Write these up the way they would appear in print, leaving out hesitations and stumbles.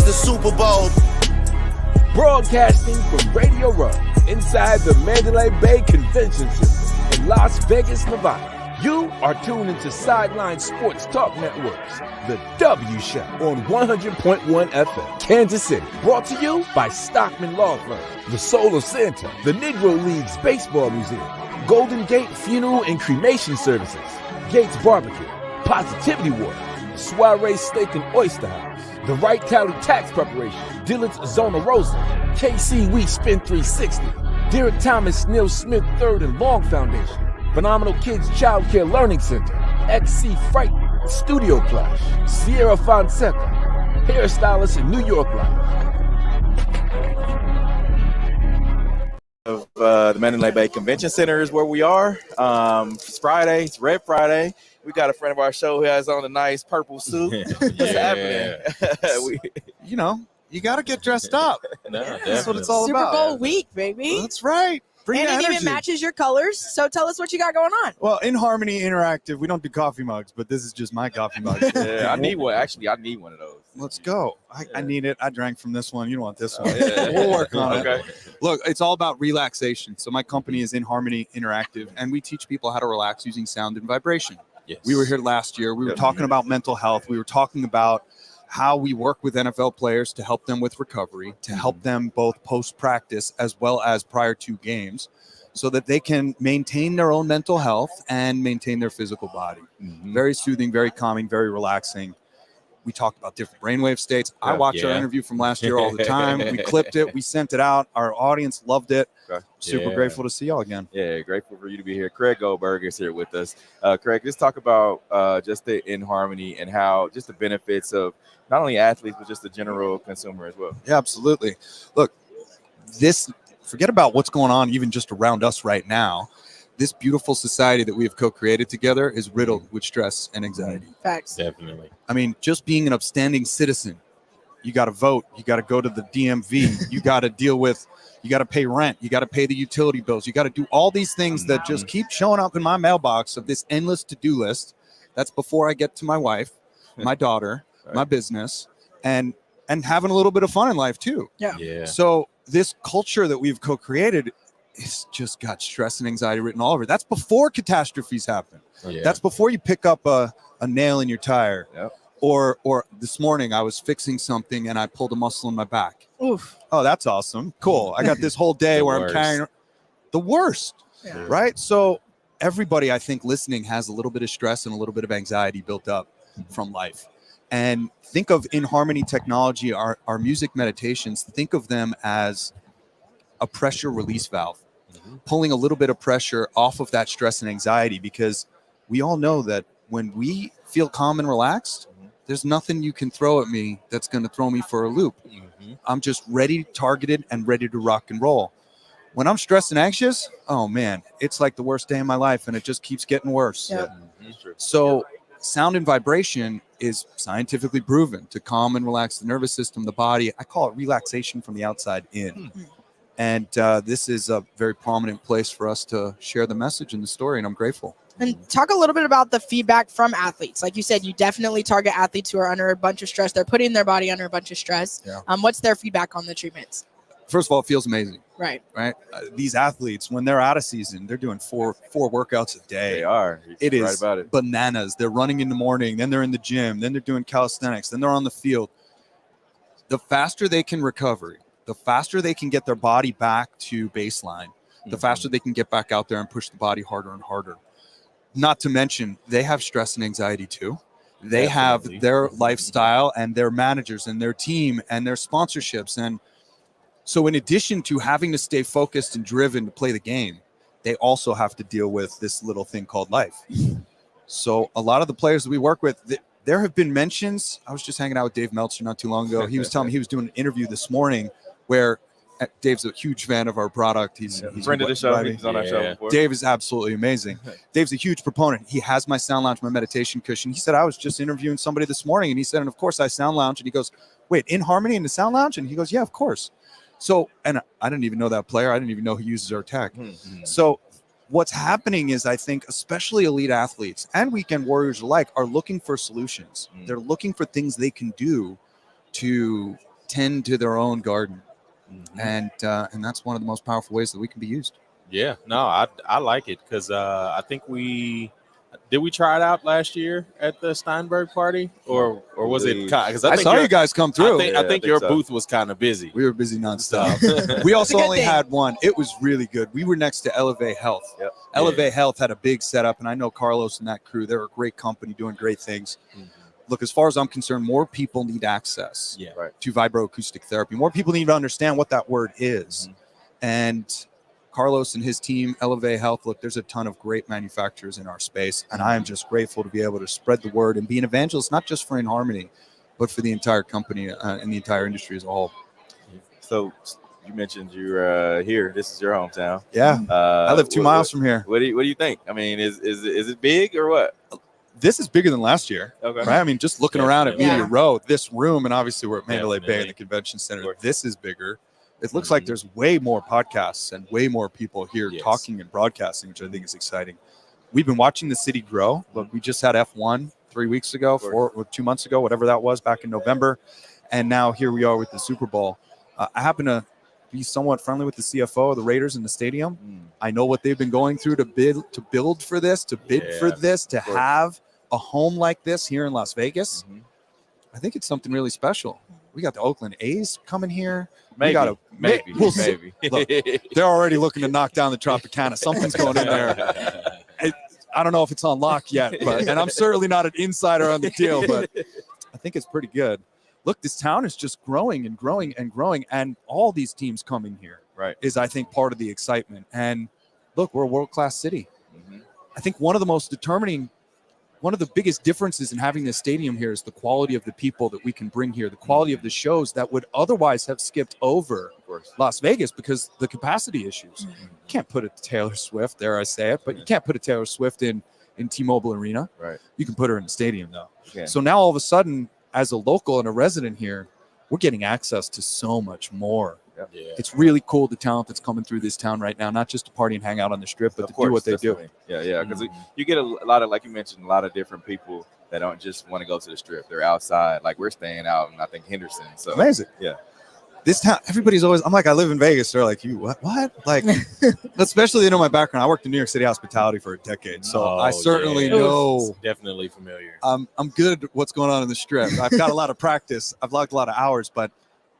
the Super Bowl. Broadcasting from Radio Row, inside the Mandalay Bay Convention Center in Las Vegas, Nevada. You are tuned into Sideline Sports Talk Networks, the W Show on 100.1 FM, Kansas City. Brought to you by Stockman Law Firm, the Soul of Santa, the Negro Leagues Baseball Museum, Golden Gate Funeral and Cremation Services, Gates Barbecue, Positivity Water, Soiree Steak and Oyster House, the Wright Cali Tax Preparation, Dillard's Zona Rosa, KC We Spin 360, Derek Thomas Neil Smith III and Long Foundation, Phenomenal Kids Child Care Learning Center, XC Fright Studio Plush, Sierra Fonseca, hairstylist in New York Life. Of the Mandalay Bay Convention Center is where we are. It's Friday. It's Red Friday. We got a friend of our show who has on a nice purple suit. What's happening? You got to get dressed up. That's what it's all Super about. Super Bowl week, baby. That's right. Bring and the it energy. even matches your colors. So tell us what you got going on. Well, In Harmony Interactive, we don't do coffee mugs, but this is just my coffee mug. Yeah, I need one. Actually, I need one of those. Let's go. I need it. I drank from this one. You don't want this one. Yeah. We'll work on Okay. it. Look, it's all about relaxation. So my company is In Harmony Interactive, and we teach people how to relax using sound and vibration. Yes. We were here last year. We were talking about mental health. We were talking about how we work with NFL players to help them with recovery, to help them both post-practice as well as prior to games, so that they can maintain their own mental health and maintain their physical body. Very soothing, very calming, very relaxing. We talked about different brainwave states. I watch our interview from last year all the time. We clipped it. We sent it out. Our audience loved it. Super grateful to see y'all again. Yeah, grateful for you to be here. Craig Goldberg is here with us. Craig, let's talk about just the In Harmony and how just the benefits of not only athletes, but just the general consumer as well. Yeah, absolutely. Look, forget about what's going on even just around us right now. This beautiful society that we have co-created together is riddled with stress and anxiety. Facts. Definitely. I mean, just being an upstanding citizen, you got to vote, you got to go to the DMV, you got to you got to pay rent, you got to pay the utility bills, you got to do all these things that just keep showing up in my mailbox of this endless to-do list. That's before I get to my wife, my daughter, my business, and having a little bit of fun in life too. Yeah. So this culture that we've co-created, it's just got stress and anxiety written all over it. That's before catastrophes happen. That's before you pick up a nail in your tire. Or this morning I was fixing something and I pulled a muscle in my back. Oof. Oh, that's awesome. Cool. I got this whole day where worst. I'm carrying the worst. Right? So everybody, I think, listening has a little bit of stress and a little bit of anxiety built up from life. And think of In Harmony technology, our music meditations, think of them as a pressure release valve, pulling a little bit of pressure off of that stress and anxiety, because we all know that when we feel calm and relaxed, there's nothing you can throw at me that's going to throw me for a loop. I'm just ready, targeted, and ready to rock and roll. When I'm stressed and anxious, oh man, it's like the worst day of my life, and it just keeps getting worse. So sound and vibration is scientifically proven to calm and relax the nervous system, the body. I call it relaxation from the outside in. And this is a very prominent place for us to share the message and the story, and I'm grateful. And talk a little bit about the feedback from athletes. Like you said, you definitely target athletes who are under a bunch of stress. They're putting their body under a bunch of stress. What's their feedback on the treatments? First of all, it feels amazing. Right. These athletes, when they're out of season, they're doing four workouts a day. They are. It Right is about it. bananas. They're running in the morning, then they're in the gym, then they're doing calisthenics, then they're on the field. The faster they can recover, the faster they can get their body back to baseline, the faster they can get back out there and push the body harder and harder. Not to mention, they have stress and anxiety too. They have their lifestyle and their managers and their team and their sponsorships. And so in addition to having to stay focused and driven to play the game, they also have to deal with this little thing called life. So a lot of the players that we work with, there have been mentions. I was just hanging out with Dave Meltzer not too long ago. He was telling me he was doing an interview this morning where Dave's a huge fan of our product. He's a friend of the show. He's on our show before. Dave is absolutely amazing. Dave's a huge proponent. He has my Sound Lounge, my meditation cushion. He said, I was just interviewing somebody this morning, and he said, and of course I Sound Lounge. And he goes, wait, In Harmony in the Sound Lounge? And he goes, yeah, of course. So, and I didn't even know that player. I didn't even know he uses our tech. So what's happening is, I think, especially elite athletes and weekend warriors alike are looking for solutions. They're looking for things they can do to tend to their own garden. Mhm. And that's one of the most powerful ways that we can be used. Yeah, no, I like it because I think we try it out last year at the Steinberg party, or was it? Because I saw you guys come through. I think your booth was kind of busy. We were busy nonstop. So- We also good only thing. had one. It was really good. We were next to LVIII Health. Yep. LVIII Health had a big setup, and I know Carlos and that crew. They're a great company doing great things. Mhm. Look, as far as I'm concerned, more people need access Yeah. Right. to vibroacoustic therapy. More people need to understand what that word is. And Carlos and his team, LVIII Health, look, there's a ton of great manufacturers in our space. And I am just grateful to be able to spread the word and be an evangelist, not just for In Harmony, but for the entire company and the entire industry as a whole. So you mentioned you're here. This is your hometown. Yeah. I live 2 miles from here. What do you think? I mean, is it big or what? This is bigger than last year. Okay. Right? I mean, just looking around at Media Yeah. Row, this room, and obviously we're at Mandalay Bay in Definitely. the convention center. course. This is bigger. It looks like there's way more podcasts and way more people here Yes. talking and broadcasting, which I think is exciting. We've been watching the city grow. Look, we just had F1 3 weeks ago, course. 2 months ago, whatever that was, back in November. And now here we are with the Super Bowl. I happen to be somewhat friendly with the CFO of the Raiders in the stadium. I know what they've been going through to build for this, to bid for Yeah, this, to of course. have a home like this here in Las Vegas. Mhm. I think it's something really special. We got the Oakland A's coming here. Maybe. We got Maybe. we'll see. Maybe. They're already looking to knock down the Tropicana. Something's going in there. I don't know if it's on lock yet, and I'm certainly not an insider on the deal, but I think it's pretty good. Look, this town is just growing and growing and growing, and all these teams coming here Right. is, I think, part of the excitement. And look, we're a world-class city. Mhm. I think one of the biggest differences in having this stadium here is the quality of the people that we can bring here, the quality of the shows that would otherwise have skipped over Of course. Las Vegas because the capacity issues. You can't put a Taylor Swift, dare I say it, but you can't put a Taylor Swift in T-Mobile Arena. Right. You can put her in the stadium though. Okay. So now all of a sudden, as a local and a resident here, we're getting access to so much more. Yeah. It's really cool, the talent that's coming through this town right now, not just to party and hang out on the strip, but Of to course, do what they do. definitely. Yeah. Because you get a lot of, like you mentioned, a lot of different people that don't just want to go to the strip. They're outside. Like we're staying out in, I think, Henderson. So Amazing. Yeah. This town, everybody's always, I'm like, I live in Vegas. They're like, you what? Like, especially, you know, my background. I worked in New York City hospitality for a decade. So I certainly know It's definitely familiar. I'm good at what's going on in the strip. I've got a lot of practice. I've logged a lot of hours, but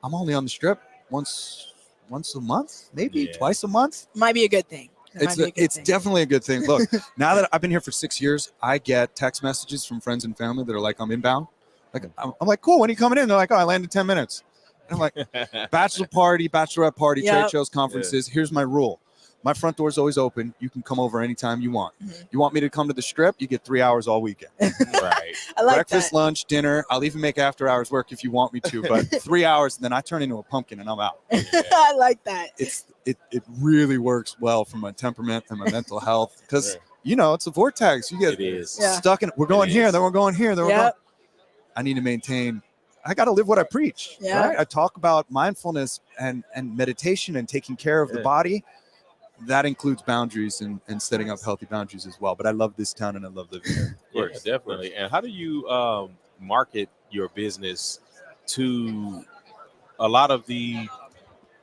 I'm only on the strip once a month, maybe Yeah. twice a month. Might be a good thing. That might be a good It's thing. definitely a good thing. Look, now that I've been here for 6 years, I get text messages from friends and family that are like, I'm inbound. Like, I'm like, cool, when are you coming in? They're like, oh, I land in 10 minutes. And I'm like, bachelor party, bachelorette party, trade Yep. shows, conferences. Here's my rule. My front door is always open. You can come over anytime you want. Mhm. You want me to come to the strip? You get 3 hours all weekend. Right. I like Breakfast, that. lunch, dinner. I'll even make after hours work if you want me to, but 3 hours, and then I turn into a pumpkin and I'm out. I like that. It really works well for my temperament and my mental health because Right. you know it's a vortex. You get It is. Yeah. stuck in. We're going It here, is. then we're going here, then we're going. Yep. I need to maintain. I got to live what I preach. Yeah. Right? I talk about mindfulness and meditation and taking care of the Yeah. body. That includes boundaries and setting up healthy boundaries as well. But I love this town and I love living here. Yeah, course. definitely. And how do you market your business to a lot of the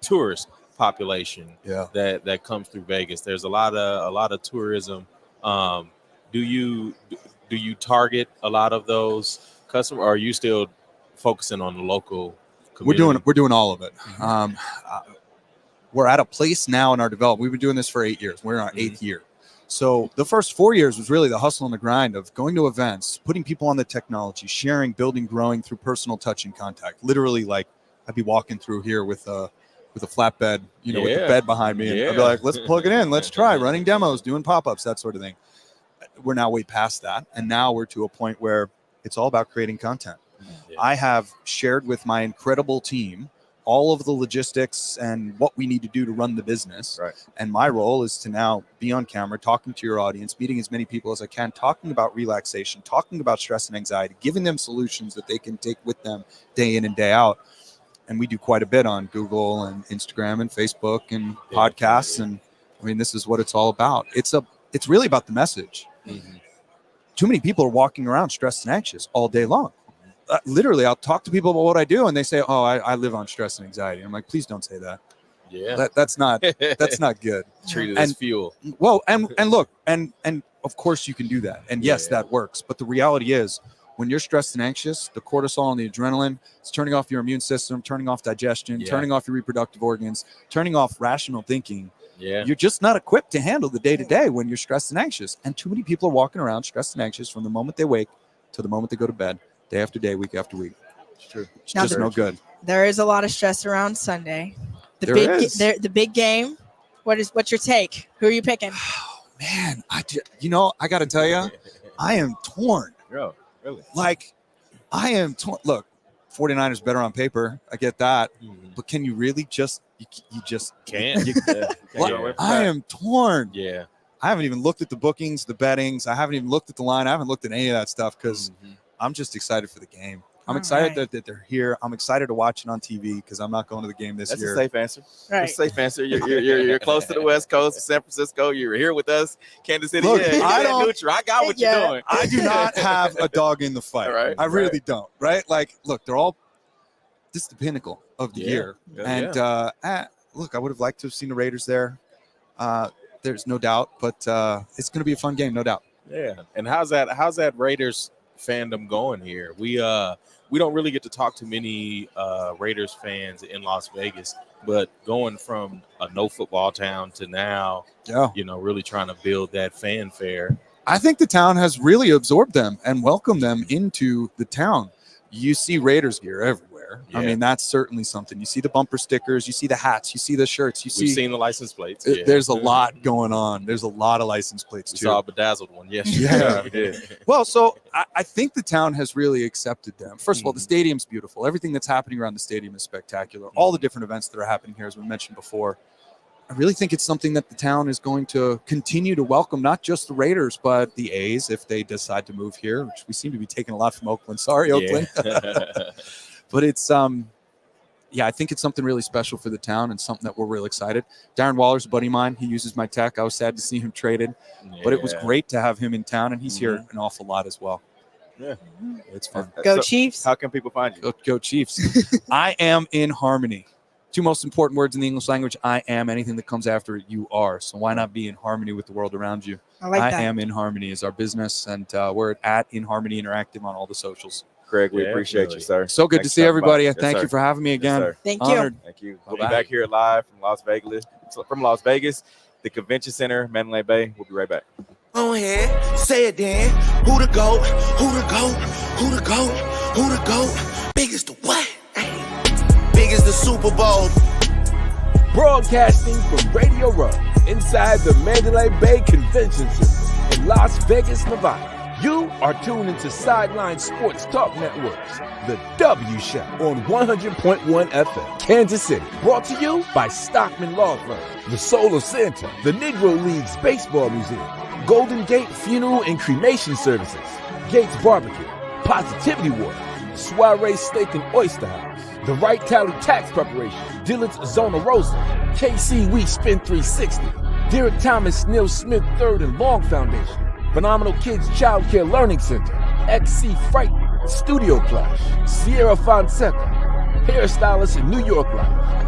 tourist population Yeah. that comes through Vegas? There's a lot of tourism. Do you target a lot of those customers, or are you still focusing on the local community? We're doing all of it. We're at a place now in our development. We've been doing this for 8 years. We're in our 8th year. So the first 4 years was really the hustle and the grind of going to events, putting people on the technology, sharing, building, growing through personal touch and contact. Literally, like I'd be walking through here with a flatbed, you know, with the Yeah. bed behind me, and I'd be Yeah. like, let's plug it in, let's try running demos, doing pop-ups, that sort of thing. We're now way past that, and now we're to a point where it's all about creating content. Yeah. I have shared with my incredible team all of the logistics and what we need to do to run the business. Right. And my role is to now be on camera, talking to your audience, meeting as many people as I can, talking about relaxation, talking about stress and anxiety, giving them solutions that they can take with them day in and day out. And we do quite a bit on Google and Instagram and Facebook and podcasts. And I mean, this is what it's all about. It's really about the message. Mhm. Too many people are walking around stressed and anxious all day long. literally, I'll talk to people about what I do, and they say, "Oh, I live on stress and anxiety." I'm like, "Please don't say that. Yeah. That's not good." Treat it as fuel. Well, and look, and of course you can do that, and yes, that works. But the reality is, when you're stressed and anxious, the cortisol and the adrenaline is turning off your immune system, turning off digestion, turning off your reproductive organs, turning off rational thinking. Yeah. You're just not equipped to handle the day-to-day when you're stressed and anxious. And too many people are walking around stressed and anxious from the moment they wake to the moment they go to bed, day after day, week after week. It's true. It's just no good. There is a lot of stress around Sunday. The big game. What's your take? Who are you picking? Oh, man, I got to tell you, I am torn. Bro, really? Like, I am torn. Look, 49ers better on paper. I get that. But can you really just you just can't? I am torn. Yeah. I haven't even looked at the bookings, the bettings. I haven't even looked at the line. I haven't looked at any of that stuff because I'm just excited for the game. I'm excited that they're here. I'm excited to watch it on TV because I'm not going to the game this year. That's a safe answer. Right. That's a safe answer. You're close to the West Coast, San Francisco. You're here with us, Kansas City. Look, I got what you're doing. I do not have a dog in the fight. Right, I really don't. Right? Like, look, they're all. This is the pinnacle of the year, and look, I would have liked to have seen the Raiders there. There's no doubt, but it's going to be a fun game, no doubt. Yeah. And how's that Raiders fandom going here? We don't really get to talk to many Raiders fans in Las Vegas, but going from a no football town to now, really trying to build that fanfare. I think the town has really absorbed them and welcomed them into the town. You see Raiders gear everywhere. Yeah. I mean, that's certainly something. You see the bumper stickers, you see the hats, you see the shirts. We've seen the license plates. There's a lot going on. There's a lot of license plates, too. We saw a bedazzled one. Yes. Yeah. We did. Well, so I think the town has really accepted them. First of all, the stadium's beautiful. Everything that's happening around the stadium is spectacular. All the different events that are happening here, as we mentioned before. I really think it's something that the town is going to continue to welcome, not just the Raiders, but the A's if they decide to move here, which we seem to be taking a lot from Oakland. Sorry, Oakland. But it's, I think it's something really special for the town and something that we're really excited. Darren Waller's a buddy of mine. He uses my tech. I was sad to see him traded, but it was great to have him in town, and he's here an awful lot as well. Yeah, it's fun. Go Chiefs. How can people find you? Go Chiefs. I am in harmony. Two most important words in the English language: I am. Anything that comes after it, you are. So why not be in harmony with the world around you? I like that. I am in harmony is our business, and we're at In Harmony Interactive on all the socials. Craig, we appreciate you, sir. So good to see everybody. Thank you for having me again. Yes, Thank Honored. you. Thank you. We'll be back here live from Las Vegas, the Convention Center, Mandalay Bay. We'll be right back. Go ahead, say it then. Who the GOAT? Who the GOAT? Who the GOAT? Who the GOAT? Big as the what? Big as the Super Bowl. Broadcasting from Radio Row inside the Mandalay Bay Convention Center in Las Vegas, Nevada. You are tuned into Sideline Sports Talk Network's The W Show on 100.1 FM, Kansas City. Brought to you by Stockman Law Firm, the Soul of Santa, the Negro Leagues Baseball Museum, Golden Gate Funeral and Cremation Services, Gates Barbecue, Positivity Water, Soiree Steak and Oyster House, The Right Tally Tax Preparation, Dillard's Zona Rosa, KC Wheat Spin 360, Derek Thomas Neil Smith III and Long Foundation, Phenomenal Kids Child Care Learning Center, XC Fright, Studio Plush, Sierra Fonseca, Hairstylist in New York Life,